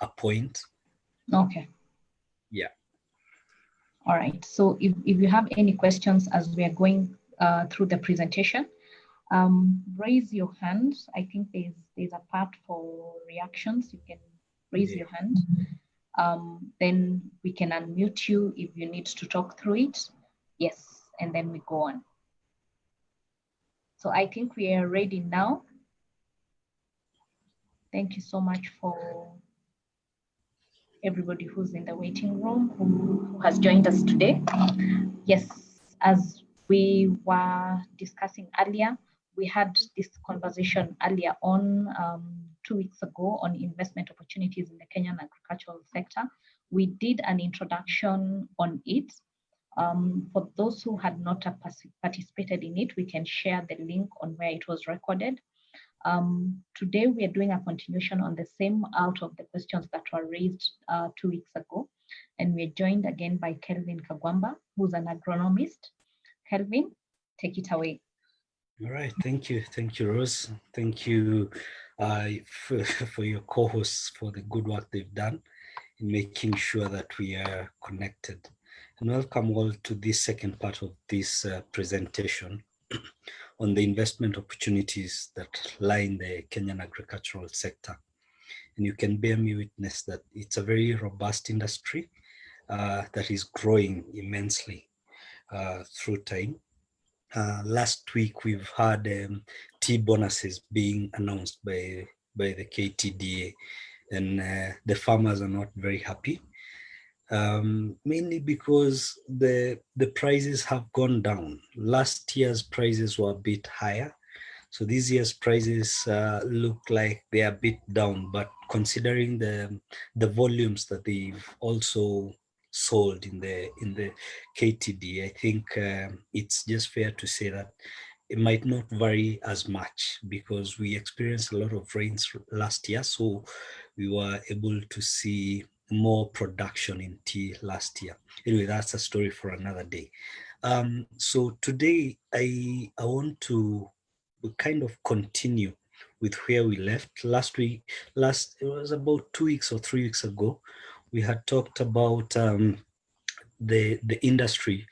point. Okay. Yeah. All right. So if you have any questions as we are going through the presentation, raise your hand. I think there's a part for reactions. You can raise your hand. Then we can unmute you if you need to talk through it. Yes, and then we go on. So I think we are ready now. Thank you so much for everybody who's in the waiting room, who has joined us today. Yes, as we were discussing earlier, we had this conversation earlier on 2 weeks ago on investment opportunities in the Kenyan agricultural sector. We did an introduction on it. For those who had not participated in it, we can share the link on where it was recorded. Today, we are doing a continuation on the same out of the questions that were raised 2 weeks ago. And we're joined again by Kelvin Kagwamba, who's an agronomist. Kelvin, take it away. All right, thank you. Thank you, Rose. Thank you for your co-hosts for the good work they've done in making sure that we are connected. And welcome all to this second part of this presentation on the investment opportunities that lie in the Kenyan agricultural sector. And you can bear me witness that it's a very robust industry that is growing immensely through time. Last week, we've had tea bonuses being announced by the KTDA, and the farmers are not very happy. Mainly because the prices have gone down. Last year's prices were a bit higher, so this year's prices look like they are a bit down. But considering the volumes that they've also sold in the KTD, I think it's just fair to say that it might not vary as much because we experienced a lot of rains last year, so we were able to see more production in tea last year. Anyway, that's a story for another day. So today I want to kind of continue with where we left last week. It was about 2 weeks or 3 weeks ago. We had talked about the industry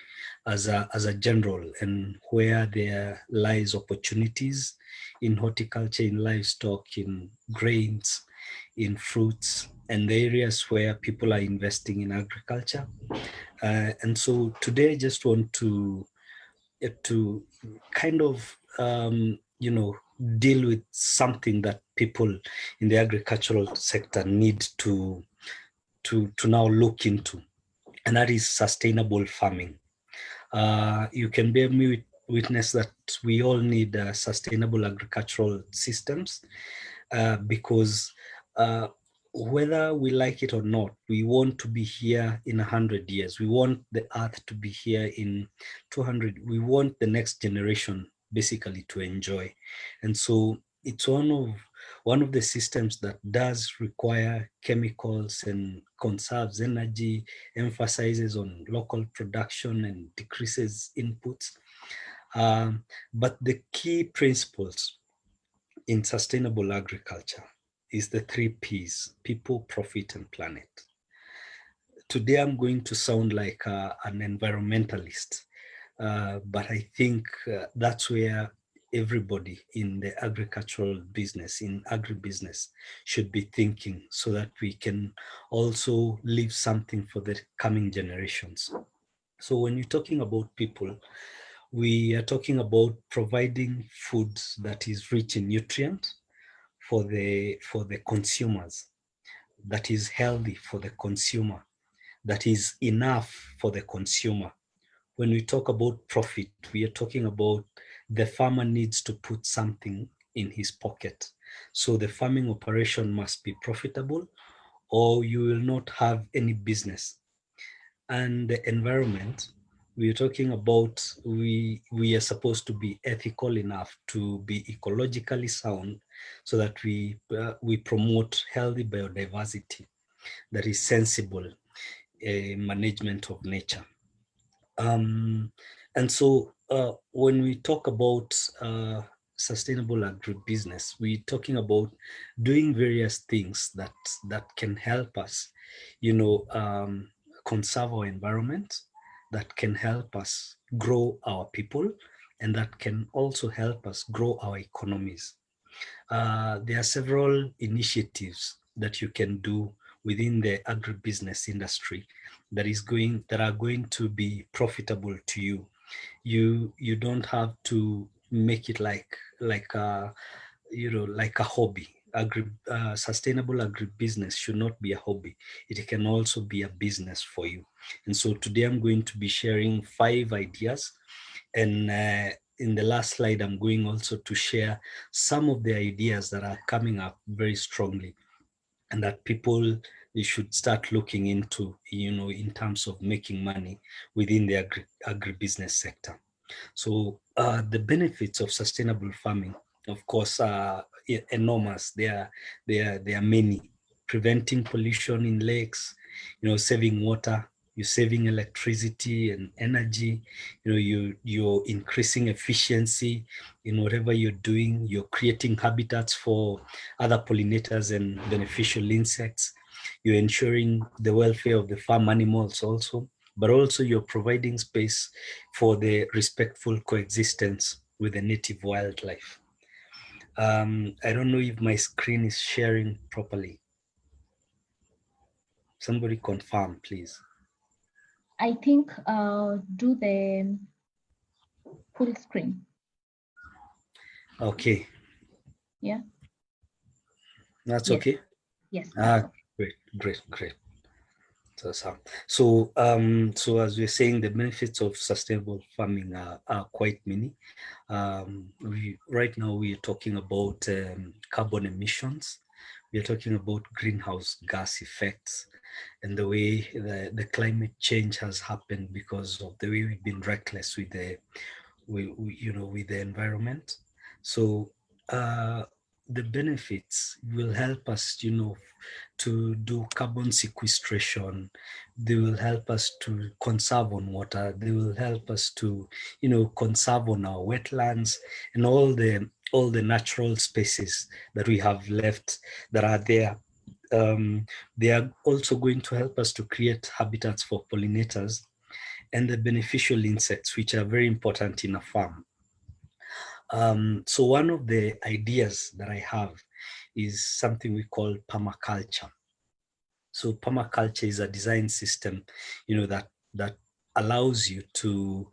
as a general and where there lies opportunities in horticulture, in livestock, in grains, in fruits, and the areas where people are investing in agriculture. And so today I just want to kind of deal with something that people in the agricultural sector need to now look into, and that is sustainable farming. You can bear me witness that we all need sustainable agricultural systems because whether we like it or not, we want to be here in 100 years. We want the earth to be here in 200. We want the next generation basically to enjoy. And so it's one of the systems that does require chemicals and conserves energy, emphasizes on local production and decreases inputs. But the key principles in sustainable agriculture is the 3 Ps: people, profit, and planet. Today, I'm going to sound like an environmentalist, but I think that's where everybody in the agricultural business, in agribusiness, should be thinking so that we can also leave something for the coming generations. So when you're talking about people, we are talking about providing food that is rich in nutrients for the consumers, that is healthy for the consumer, that is enough for the consumer. When we talk about profit, we are talking about the farmer needs to put something in his pocket. So the farming operation must be profitable or you will not have any business. And the environment, we are talking about we are supposed to be ethical enough to be ecologically sound so that we promote healthy biodiversity that is sensible management of nature. And so when we talk about sustainable agribusiness, we're talking about doing various things that can help us, conserve our environment, that can help us grow our people, and that can also help us grow our economies. There are several initiatives that you can do within the agribusiness industry that are going to be profitable to you. You don't have to make it like a like a hobby. Sustainable agribusiness should not be a hobby. It can also be a business for you. And so today I'm going to be sharing 5 ideas, and in the last slide I'm going also to share some of the ideas that are coming up very strongly and that people they should start looking into, in terms of making money within the agribusiness sector. So the benefits of sustainable farming, of course, are enormous. There are many. Preventing pollution in lakes, saving water, you're saving electricity and energy, you're increasing efficiency in whatever you're doing. You're creating habitats for other pollinators and beneficial insects. You're ensuring the welfare of the farm animals also, but also you're providing space for the respectful coexistence with the native wildlife. I don't know if my screen is sharing properly. Somebody confirm, please. I think do the full screen. Okay. Yeah. That's yes. okay? Yes. That's okay. Great. So as we're saying, the benefits of sustainable farming are quite many. Right now we're talking about carbon emissions. We're talking about greenhouse gas effects and the way the climate change has happened because of the way we've been reckless with with the environment. So the benefits will help us, to do carbon sequestration. They will help us to conserve on water. They will help us to, conserve on our wetlands and all the natural spaces that we have left that are there. They are also going to help us to create habitats for pollinators and the beneficial insects, which are very important in a farm. So one of the ideas that I have is something we call permaculture. So permaculture is a design system, that allows you to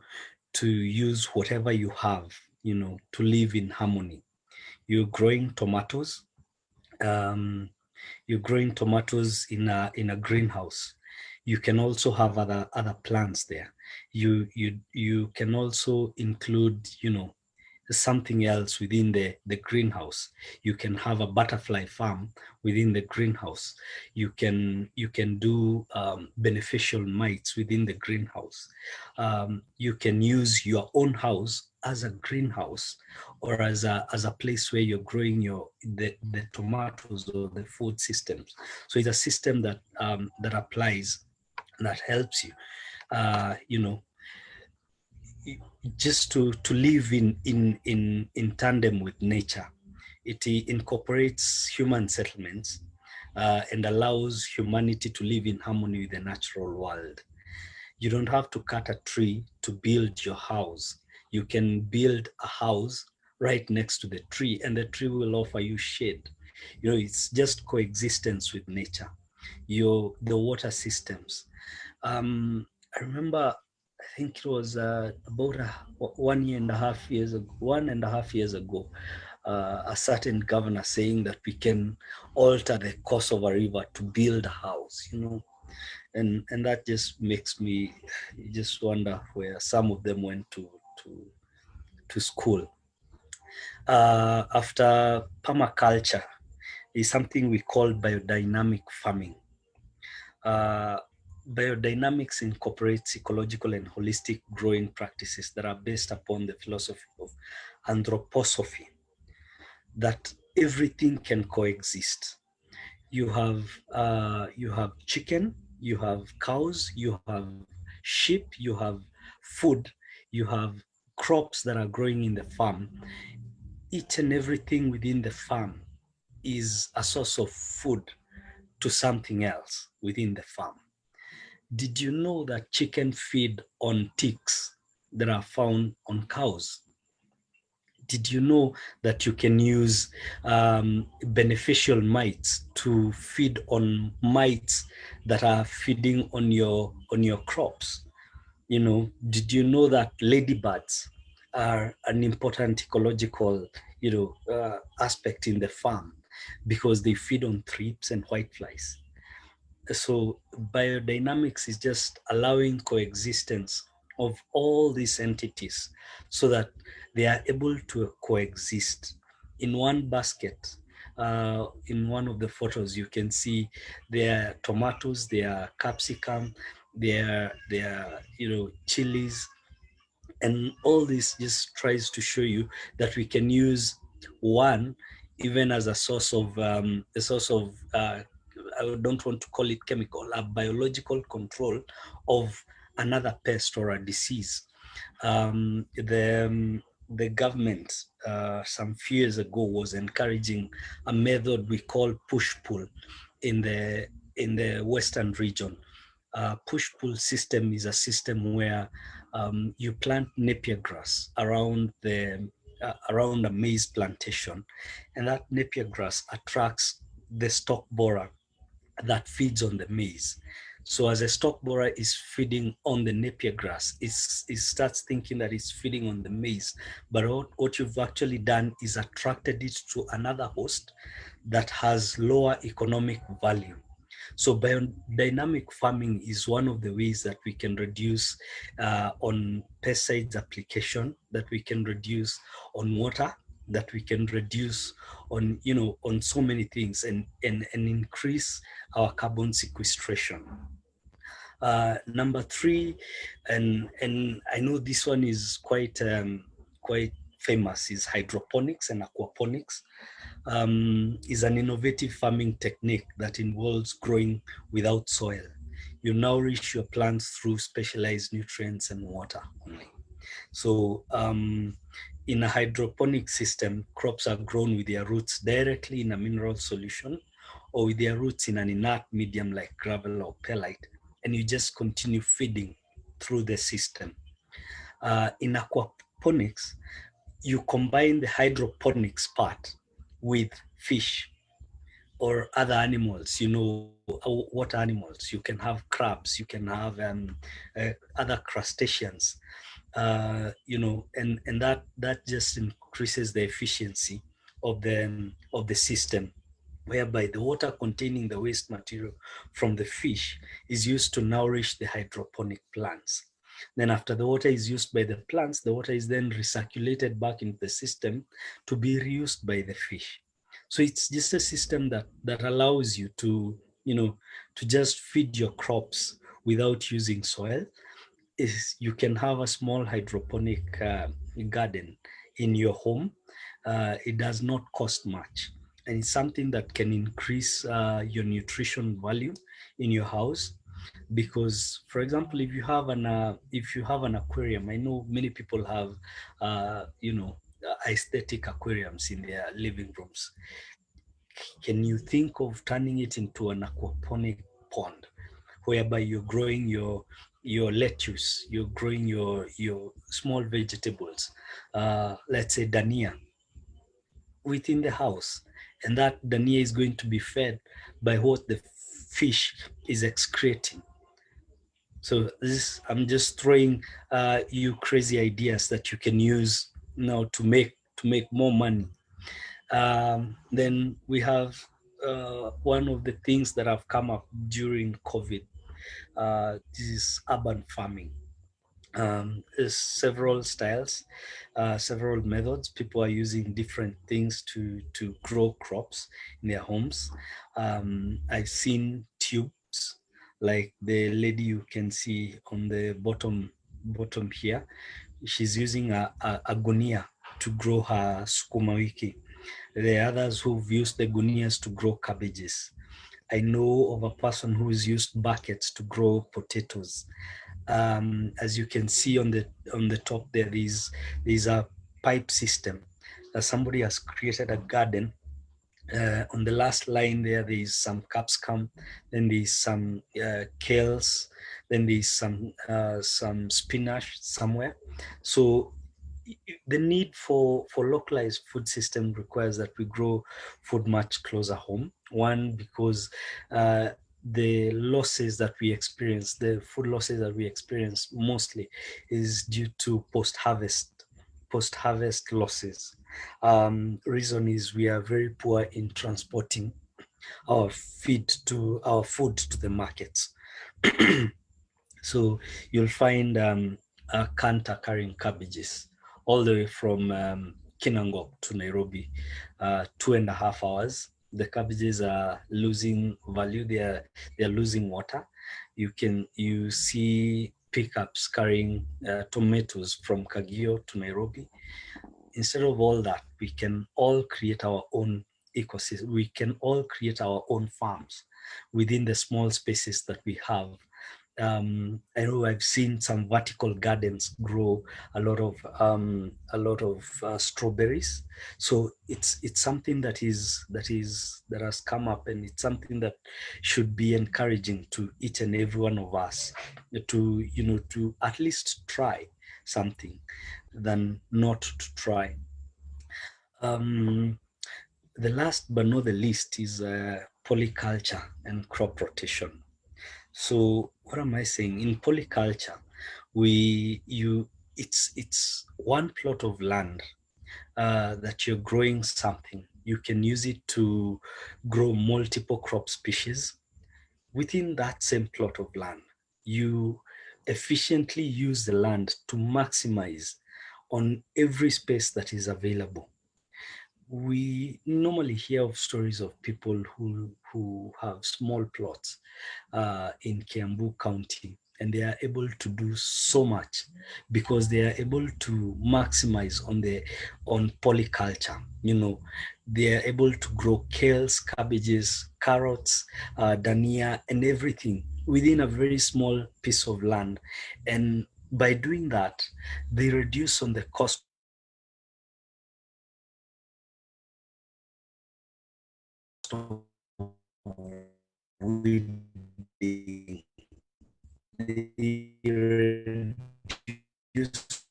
use whatever you have, to live in harmony. You're growing tomatoes. You're growing tomatoes in a greenhouse. You can also have other plants there. You can also include, something else within the greenhouse. You can have a butterfly farm within the greenhouse. You can do beneficial mites within the greenhouse. You can use your own house as a greenhouse or as a place where you're growing the tomatoes or the food systems. So it's a system that applies, that helps you, just to live in tandem with nature. It incorporates human settlements and allows humanity to live in harmony with the natural world. You don't have to cut a tree to build your house. You can build a house right next to the tree, and the tree will offer you shade. It's just coexistence with nature. The water systems. I remember, I think it was about 1.5 years ago, a certain governor saying that we can alter the course of a river to build a house, and that just makes me just wonder where some of them went to school. After permaculture is something we call biodynamic farming. Biodynamics incorporates ecological and holistic growing practices that are based upon the philosophy of anthroposophy, that everything can coexist. You have chicken, you have cows, you have sheep, you have food, you have crops that are growing in the farm. each and everything within the farm is a source of food to something else within the farm. Did you know that chicken feed on ticks that are found on cows? Did you know that you can use beneficial mites to feed on mites that are feeding on your crops? You know, did you know that ladybirds are an important ecological, aspect in the farm because they feed on thrips and whiteflies? So biodynamics is just allowing coexistence of all these entities so that they are able to coexist in one basket. In one of the photos, you can see there are tomatoes, there are capsicum, there are chilies, and all this just tries to show you that we can use one even as a source of I don't want to call it chemical, a biological control of another pest or a disease. The government some few years ago was encouraging a method we call push-pull in the western region. Push-pull system is a system where you plant napier grass around a maize plantation, and that napier grass attracts the stalk borer that feeds on the maize. So as a stalk borer is feeding on the napier grass, it starts thinking that it's feeding on the maize. But what you've actually done is attracted it to another host that has lower economic value. So biodynamic farming is one of the ways that we can reduce on pesticides application, that we can reduce on water, that we can reduce on on so many things, and increase our carbon sequestration. Number three, and I know this one is quite famous, is hydroponics and aquaponics. Is an innovative farming technique that involves growing without soil. You nourish your plants through specialized nutrients and water only. So in a hydroponic system, crops are grown with their roots directly in a mineral solution or with their roots in an inert medium like gravel or perlite, and you just continue feeding through the system. In aquaponics, you combine the hydroponics part with fish or other animals, water animals. You can have crabs, you can have other crustaceans, and that just increases the efficiency of the system, whereby the water containing the waste material from the fish is used to nourish the hydroponic plants. Then after the water is used by the plants, the water is then recirculated back into the system to be reused by the fish. So it's just a system that allows you to just feed your crops without using soil. Is you can have a small hydroponic garden in your home. It does not cost much, and it's something that can increase your nutrition value in your house. Because, for example, if you have an aquarium, I know many people have aesthetic aquariums in their living rooms. Can you think of turning it into an aquaponic pond, whereby you're growing your lettuce, you're growing your small vegetables, let's say dania, within the house, and that dania is going to be fed by what the fish is excreting. So I'm just throwing you crazy ideas that you can use now to make more money. Then we have one of the things that have come up during COVID. This is urban farming. There's several styles, several methods. People are using different things to grow crops in their homes. I've seen tubes, like the lady you can see on the bottom here. She's using a gunia to grow her sukuma wiki. There are others who've used the gunias to grow cabbages. I know of a person who's used buckets to grow potatoes. As you can see on the top there is a pipe system somebody has created a garden. On the last line there is some capsicum, then there's some kales, then there's some spinach somewhere. So the need for localized food system requires that we grow food much closer home. One, because the losses that we experience, the food losses that we experience mostly is due to post-harvest losses. Reason is we are very poor in transporting our food to the markets. So you'll find a canter carrying cabbages all the way from Kinangop to Nairobi, 2.5 hours. The cabbages are losing value. They're losing water. You see pickups carrying tomatoes from Kagio to Nairobi. Instead of all that, we can all create our own ecosystem. We can all create our own farms within the small spaces that we have. I know I've seen some vertical gardens grow a lot of strawberries. So it's something that has come up, and it's something that should be encouraging to each and every one of us to to at least try something than not to try. The last but not the least is polyculture and crop rotation. So what am I saying? In polyculture, it's one plot of land that you're growing something. You can use it to grow multiple crop species within that same plot of land. You efficiently use the land to maximize on every space that is available. We normally hear of stories of people who have small plots in Kiambu County, and they are able to do so much because they are able to maximize on polyculture. They are able to grow kales, cabbages, carrots, dania, and everything within a very small piece of land. And by doing that, they reduce on the cost of weeding. They reduce.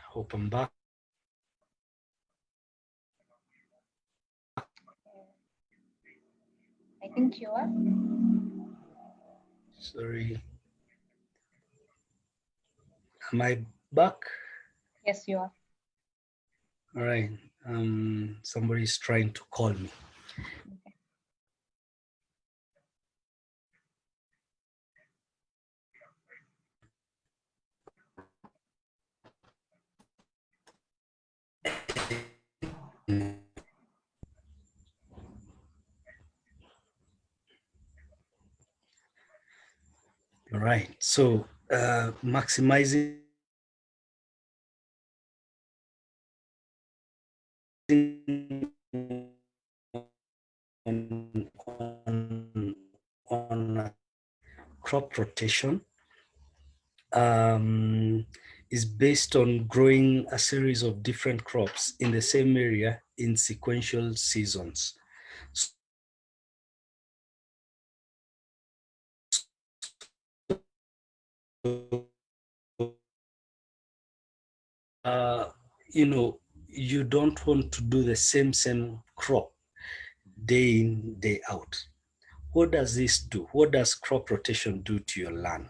Hope I'm back. I think you are. Sorry. Am I back? Yes, you are. All right. Somebody's trying to call me. All right. So maximizing on crop rotation is based on growing a series of different crops in the same area in sequential seasons. You don't want to do the same crop day in, day out. What does this do? What does crop rotation do to your land?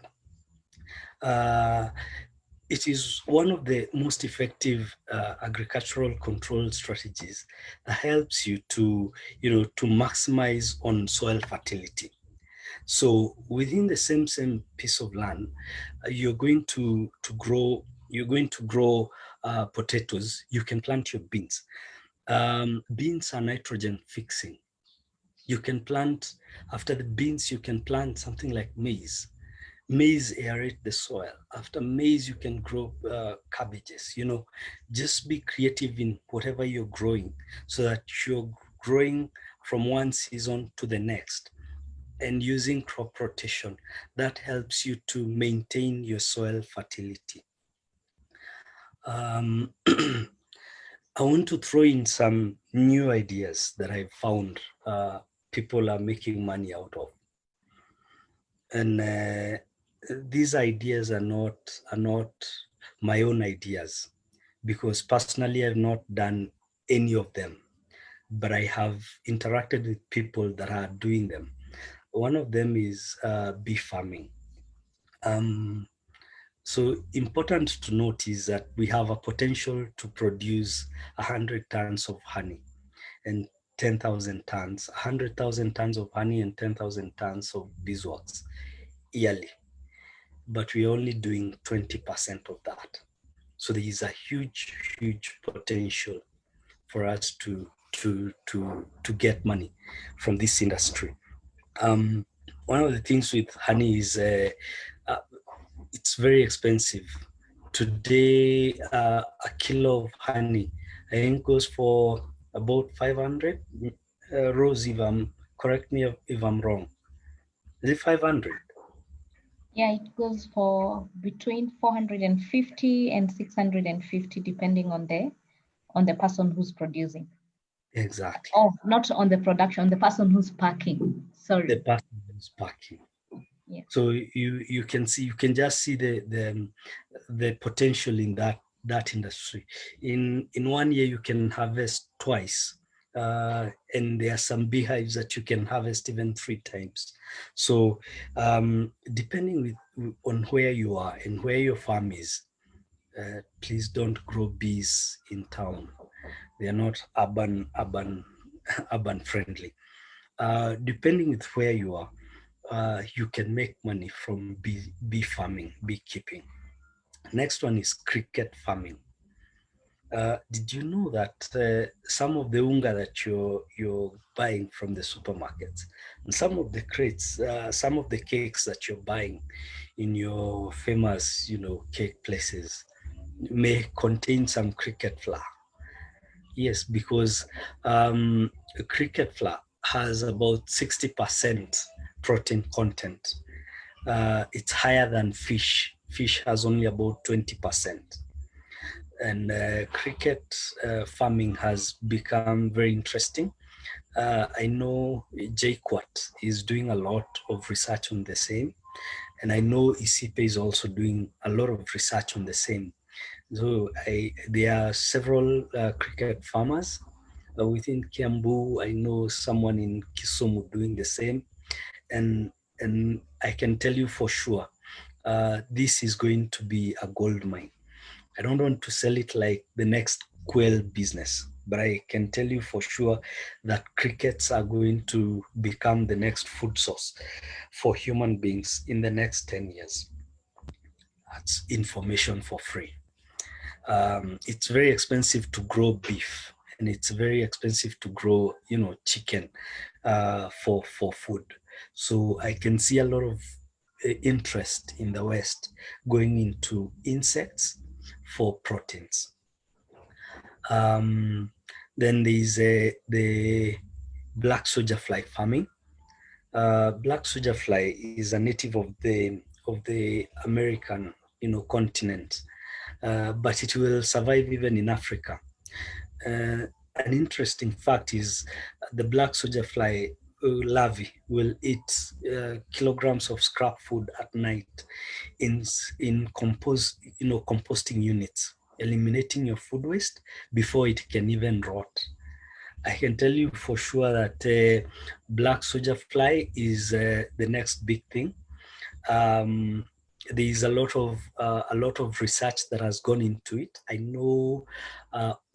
It is one of the most effective agricultural control strategies that helps you to maximize on soil fertility. So within the same piece of land, you're going to grow. You're going to grow potatoes. You can plant your beans. Beans are nitrogen fixing. You can plant, after the beans, you can plant something like maize. Maize aerate the soil. After maize, you can grow cabbages. Just be creative in whatever you're growing so that you're growing from one season to the next. And using crop rotation, that helps you to maintain your soil fertility. I want to throw in some new ideas that I've found people are making money out of. And these ideas are not my own ideas, because personally I've not done any of them, but I have interacted with people that are doing them. One of them is bee farming. So important to note is that we have a potential to produce 100 tons of honey and 10,000 tons, 100,000 tons of honey and 10,000 tons of beeswax yearly. But we're only doing 20% of that. So there is a huge, huge potential for us to get money from this industry. One of the things with honey is uh, it's very expensive. Today, a kilo of honey, I think, goes for about 500. Rose, if I'm, correct me if I'm wrong. Is it 500? Yeah, it goes for between 450 and 650, depending on the person who's producing. Exactly. Oh, not on the production, the person who's packing. Sorry. The person who's packing. Yeah. So you can just see the potential in that industry. In 1 year you can harvest twice, and there are some beehives that you can harvest even 3 times. So depending on where you are and where your farm is, please don't grow bees in town. They are not urban friendly. Depending with where you are, you can make money from bee farming, beekeeping. Next one is cricket farming. Did you know that some of the unga that you're buying from the supermarkets, and some of the crates, some of the cakes that you're buying in your famous, cake places, may contain some cricket flour? Yes, because cricket flour has about 60% protein content. It's higher than fish. Fish has only about 20%. And cricket farming has become very interesting. I know JQuat is doing a lot of research on the same. And I know Isipe is also doing a lot of research on the same. So there are several cricket farmers within Kiambu. I know someone in Kisumu doing the same. And I can tell you for sure, this is going to be a gold mine. I don't want to sell it like the next quail business, but I can tell you for sure that crickets are going to become the next food source for human beings in the next 10 years. That's information for free. It's very expensive to grow beef, and it's very expensive to grow, chicken for food. So I can see a lot of interest in the West going into insects for proteins. Then there's the black soldier fly farming. Black soldier fly is a native of the American, continent, but it will survive even in Africa. An interesting fact is the black soldier fly larvae will eat kilograms of scrap food at night in composting units, eliminating your food waste before it can even rot. I can tell you for sure that black soldier fly is the next big thing. Um, there is a lot of research that has gone into it. I know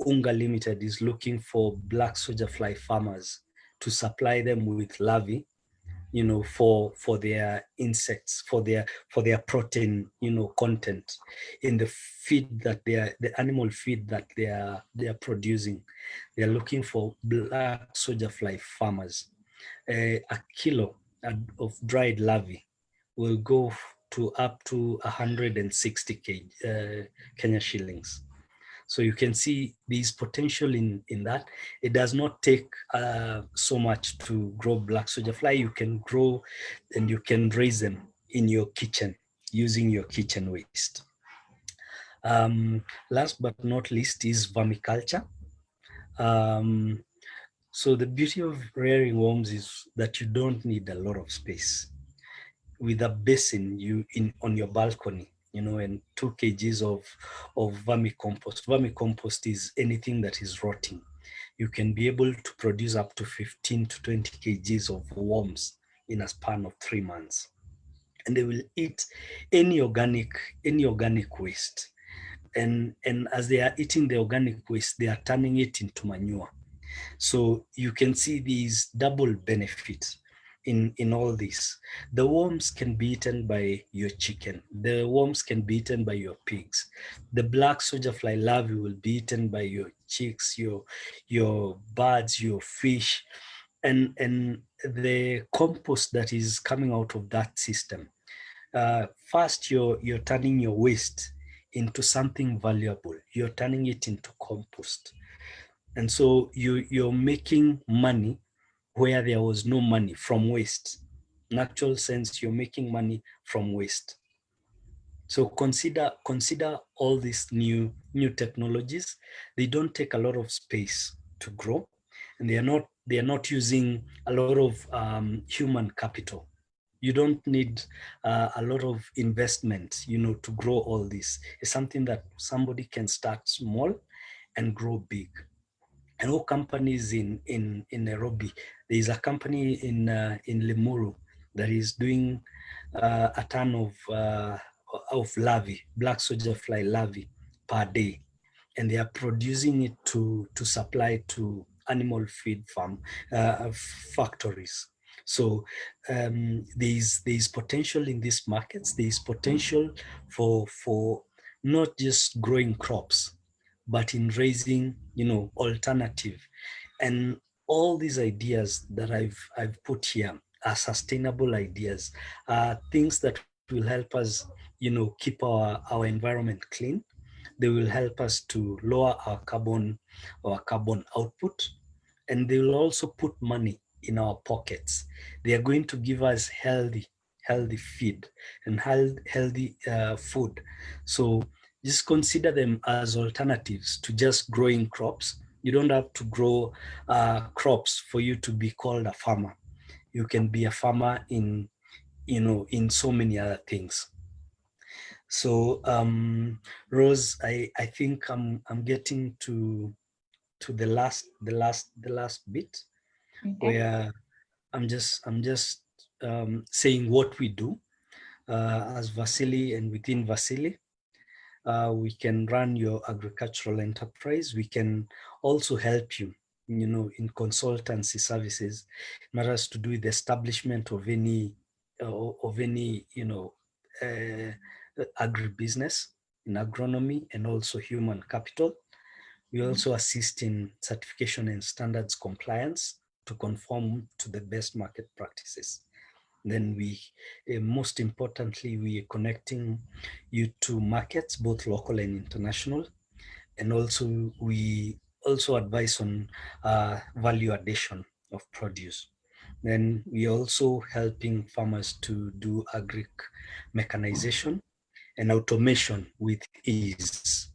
Unga Limited is looking for black soldier fly farmers to supply them with larvae, for their insects, for their protein, content in the feed that the animal feed that they are producing. They are looking for black soldier fly farmers. A kilo of dried larvae will go to up to 160 Kenya shillings. So you can see there's potential in that. It does not take so much to grow black soldier fly. You can grow and you can raise them in your kitchen using your kitchen waste. Last but not least is vermiculture. So the beauty of rearing worms is that you don't need a lot of space. With a basin on your balcony, and 2 kgs of vermicompost. Vermicompost is anything that is rotting. You can be able to produce up to 15 to 20 kgs of worms in a span of 3 months. And they will eat any organic waste. And as they are eating the organic waste, they are turning it into manure. So you can see these double benefits in all this. The worms can be eaten by your chicken. The worms can be eaten by your pigs. The black soldier fly larvae will be eaten by your chicks, your birds, your fish, and the compost that is coming out of that system. First, you're turning your waste into something valuable. You're turning it into compost. And so you're making money where there was no money from waste. In actual sense, you're making money from waste. So consider all these new technologies. They don't take a lot of space to grow, and they are not using a lot of human capital. You don't need a lot of investment, to grow all this. It's something that somebody can start small and grow big. I know companies in Nairobi. There is a company in Limuru that is doing a ton of larvae, black soldier fly larvae per day, and they are producing it to supply to animal feed factories. So there is potential in these markets. There is potential for not just growing crops, but in raising, alternative. And all these ideas that I've put here are sustainable ideas, things that will help us, keep our environment clean. They will help us to lower our carbon output, and they will also put money in our pockets. They are going to give us healthy feed and healthy food. So just consider them as alternatives to just growing crops. You don't have to grow crops for you to be called a farmer. You can be a farmer in so many other things. So Rose, I think I'm getting to the last bit, Okay. where I'm just saying what we do as Vasili, and within Vasili. We can run your agricultural enterprise. We can also help you, in consultancy services. It matters to do with the establishment of any, agribusiness, in agronomy, and also human capital. We also assist in certification and standards compliance to conform to the best market practices. Then we, most importantly, we are connecting you to markets, both local and international. And also we also advise on value addition of produce. Then we are also helping farmers to do agri mechanization and automation with ease.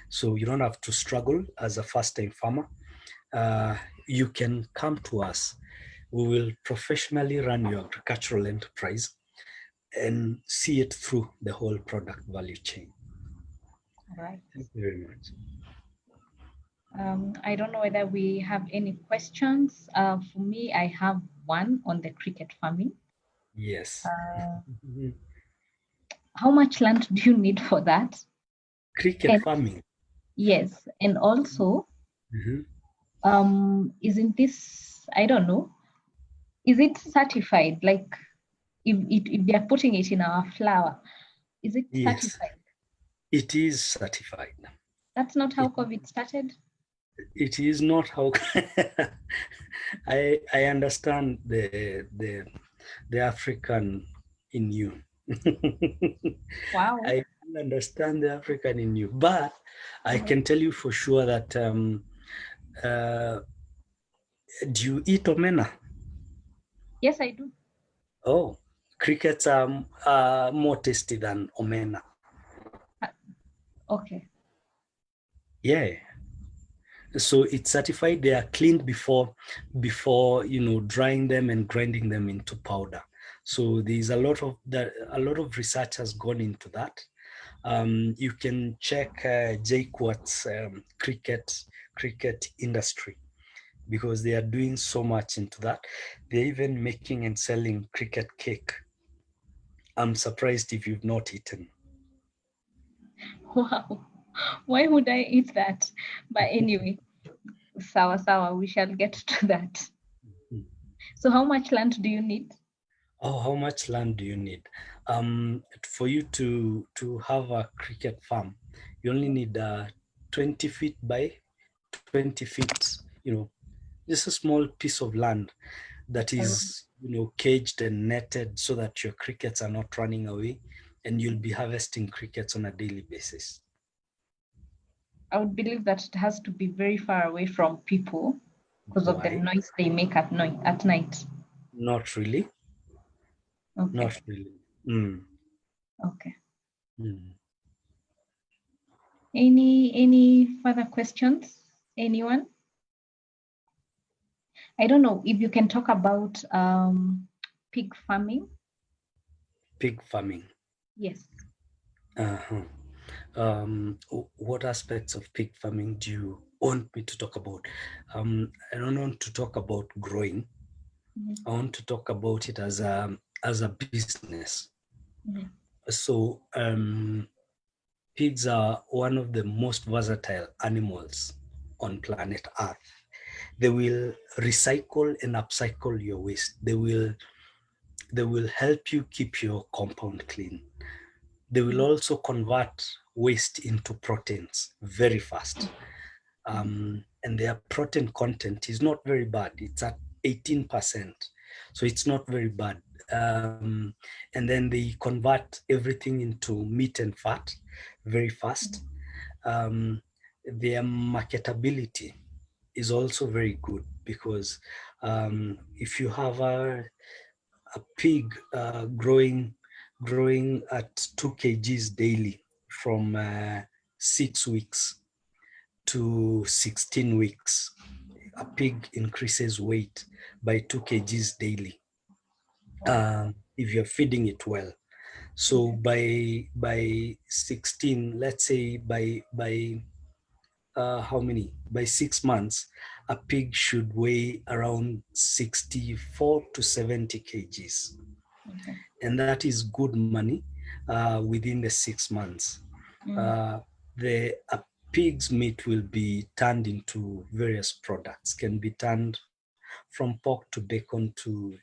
So you don't have to struggle as a first-time farmer. You can come to us. We will professionally run your agricultural enterprise and see it through the whole product value chain. All right. Thank you very much. I don't know whether we have any questions. For me, I have one on the cricket farming. Yes. How much land do you need for that? Cricket farming. Yes, and also, isn't this, I don't know, is it certified? Like, if they are putting it in our flour, is it certified? It is certified. That's not how COVID started? It is not how I understand the African in you. Wow. I understand the African in you, but I can tell you for sure that do you eat omena? Yes, I do. Oh, crickets are more tasty than omena. Okay. Yeah. So it's certified. They are cleaned before drying them and grinding them into powder. So there's a lot of research has gone into that. You can check JQuat's cricket industry, because they are doing so much into that. They're even making and selling cricket cake. I'm surprised if you've not eaten. Wow. Why would I eat that? But anyway, sawa, we shall get to that. So how much land do you need? Oh, how much land do you need? For you to have a cricket farm, you only need 20 feet by 20 feet, just a small piece of land that is, caged and netted so that your crickets are not running away, and you'll be harvesting crickets on a daily basis. I would believe that it has to be very far away from people because of the Why? noise they make at night. Not really. Okay. Not really. Mm. Okay. Mm. Any further questions? Anyone? I don't know if you can talk about pig farming. Pig farming. Yes. Uh-huh. What aspects of pig farming do you want me to talk about? I don't want to talk about growing. Mm-hmm. I want to talk about it as a business. Mm-hmm. So pigs are one of the most versatile animals on planet Earth. They will recycle and upcycle your waste. They will help you keep your compound clean. They will also convert waste into proteins very fast. And their protein content is not very bad. It's at 18%. So it's not very bad. And then they convert everything into meat and fat very fast. Their marketability is also very good, because if you have a pig growing at 2 kgs daily from 6 weeks to 16 weeks, a pig increases weight by 2 kgs daily, if you're feeding it well. So by 16, let's say by how many? By 6 months, a pig should weigh around 64 to 70 kgs. Okay. And that is good money within the 6 months. Uh, the pig's meat will be turned into various products, can be turned from pork to bacon to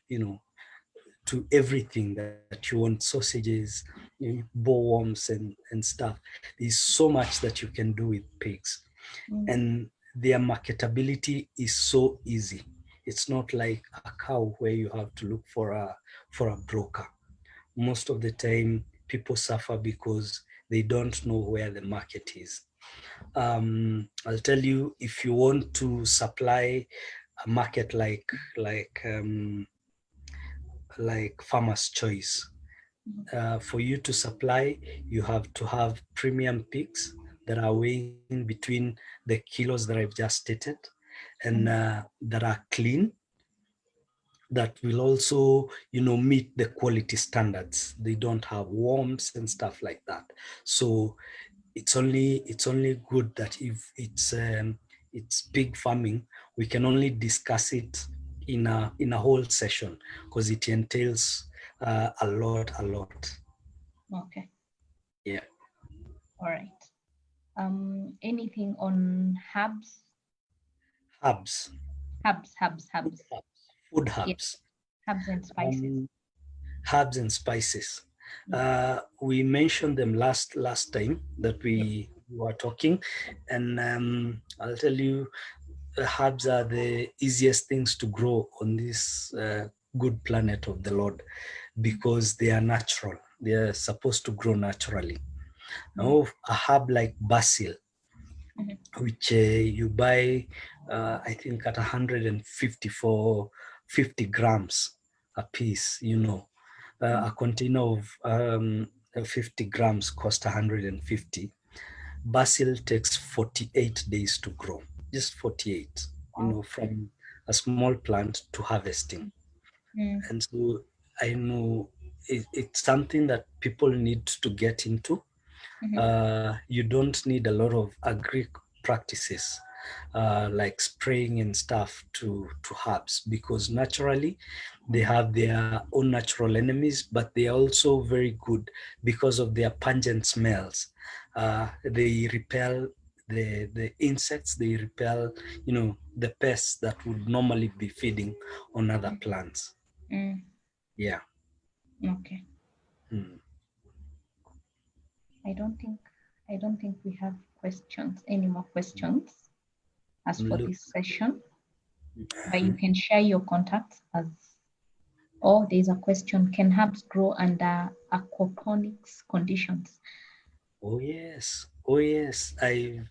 everything that you want, sausages, bollworms and stuff. There's so much that you can do with pigs. And their marketability is so easy. It's not like a cow where you have to look for a broker. Most of the time people suffer because they don't know where the market is. I'll tell you, if you want to supply a market like Farmer's Choice, for you to supply, you have to have premium pigs that are weighing between the kilos that I've just stated, and that are clean, that will also meet the quality standards. They don't have worms and stuff like that. So it's only good that if it's pig farming, we can only discuss it in a whole session, because it entails a lot. Okay. Yeah. All right. Anything on herbs? Herbs. Herbs. Food Yes, herbs. herbs and spices. Herbs and spices. Mm. We mentioned them last time that we were talking, and I'll tell you, herbs are the easiest things to grow on this good planet of the Lord, because they are natural. They are supposed to grow naturally. Now, a herb like basil, which you buy, I think at 150 for 50 grams a piece, a container of 50 grams cost 150. Basil takes 48 days to grow, just 48, you know, from a small plant to harvesting. And so I know it's something that people need to get into. You don't need a lot of agri practices like spraying and stuff to herbs, because naturally they have their own natural enemies, but they are also very good because of their pungent smells. They repel the insects, they repel, you know, the pests that would normally be feeding on other plants. Yeah. Okay. Mm. I don't think we have questions, any more questions as for Look. this session. But you can share your contacts as. Oh, there's a question. Can herbs grow under aquaponics conditions? Oh yes. Oh yes. They're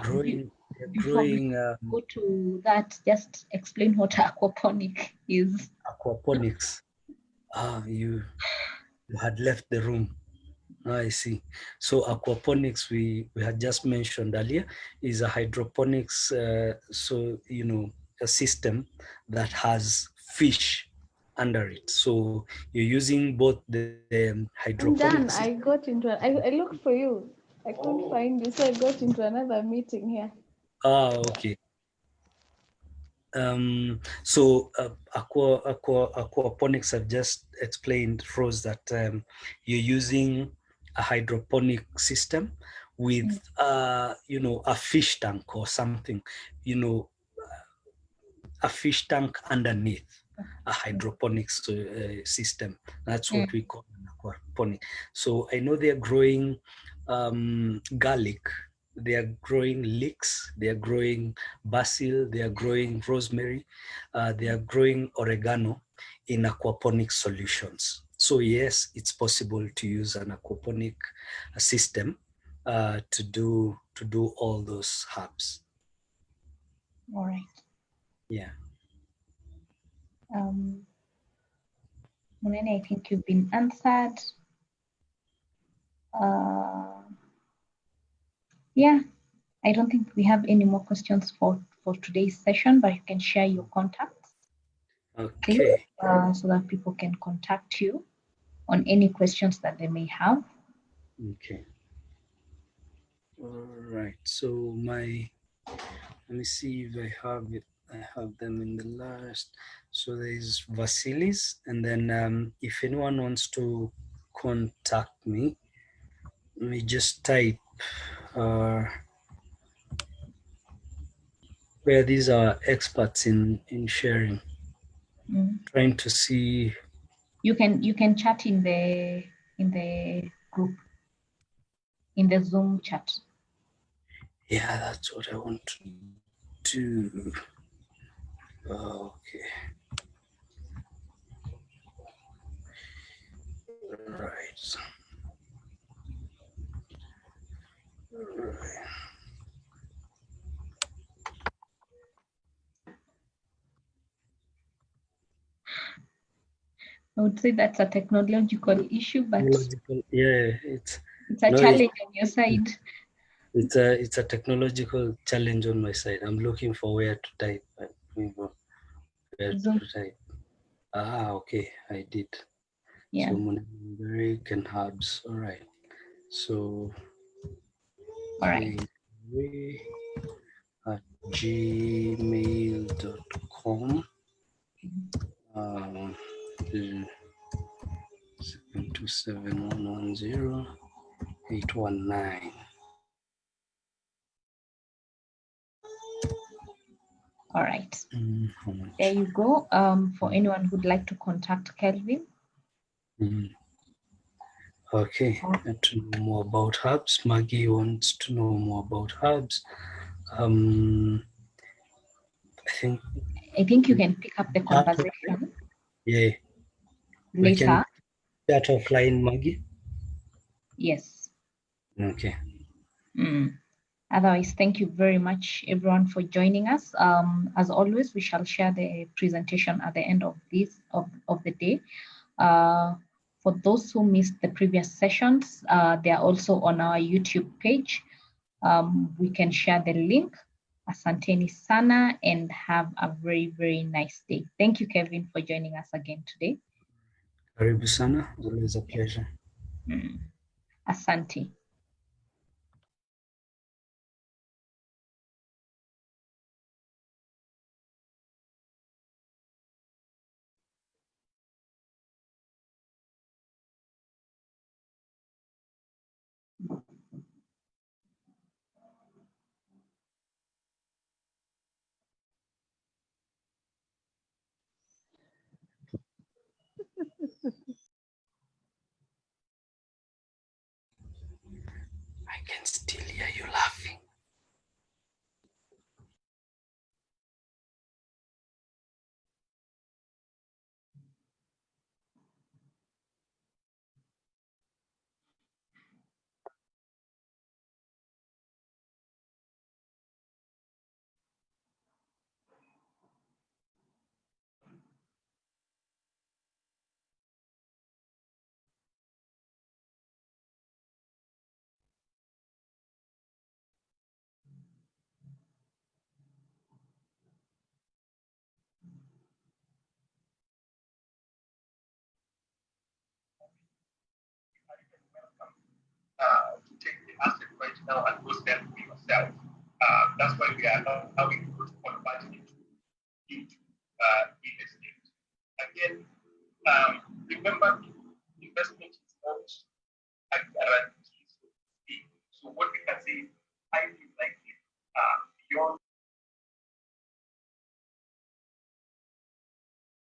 growing. They're Before we growing go to that, just explain what aquaponic is. aquaponics. You had left the room. I see. So aquaponics, we had just mentioned earlier, is a hydroponics. So you know, a system that has fish under it. So you're using both the I'm hydroponics done. system. I got into I looked for you. I couldn't find you, so I got into another meeting here. Okay. So aquaponics, I've just explained, Rose, that you're using a hydroponic system with you know, a fish tank or something, you know, a fish tank underneath a hydroponics system. That's what we call an aquaponic. So I know they're growing garlic, they are growing leeks, they are growing basil, they are growing rosemary, they are growing oregano in aquaponic solutions. So yes, it's possible to use an aquaponic system to do all those herbs. All right. Yeah. Munene, I think you've been answered. Yeah, I don't think we have any more questions for today's session, but you can share your contacts. Okay. So that people can contact you on any questions that they may have. Okay. All right. So let me see if I have it. I have them in the last. So there's Vasilis, and then if anyone wants to contact me, let me just type where these are experts in sharing. Trying to see. You can chat in the group, in the Zoom chat. Yeah, that's what I want to do. Okay. Right. Right. I would say that's a technological issue, but Yeah, it's a challenge on your side. It's a technological challenge on my side. I'm looking for where to type. Where to type. Okay, I did. Yeah. So Moneric and herbs. All right. So all right. At gmail.com. 727110819. All right. There you go. For anyone who'd like to contact Kelvin. Okay, to know more about herbs. Maggie wants to know more about herbs. I think you can pick up the conversation. Yeah. Later. We can chat offline, Maggie. Yes. Okay. Otherwise, thank you very much, everyone, for joining us. As always, we shall share the presentation at the end of the day. For For those who missed the previous sessions, they are also on our YouTube page. We can share the link. Asanteni sana and have a very, very nice day. Thank you, Kevin, for joining us again today. Karibu sana, always a pleasure. Asante. I can still hear you laughing. To take the asset right now and go sell it yourself. That's why we are now in good converting into real estate. Again, remember, investment is not a guarantee. So what we can say is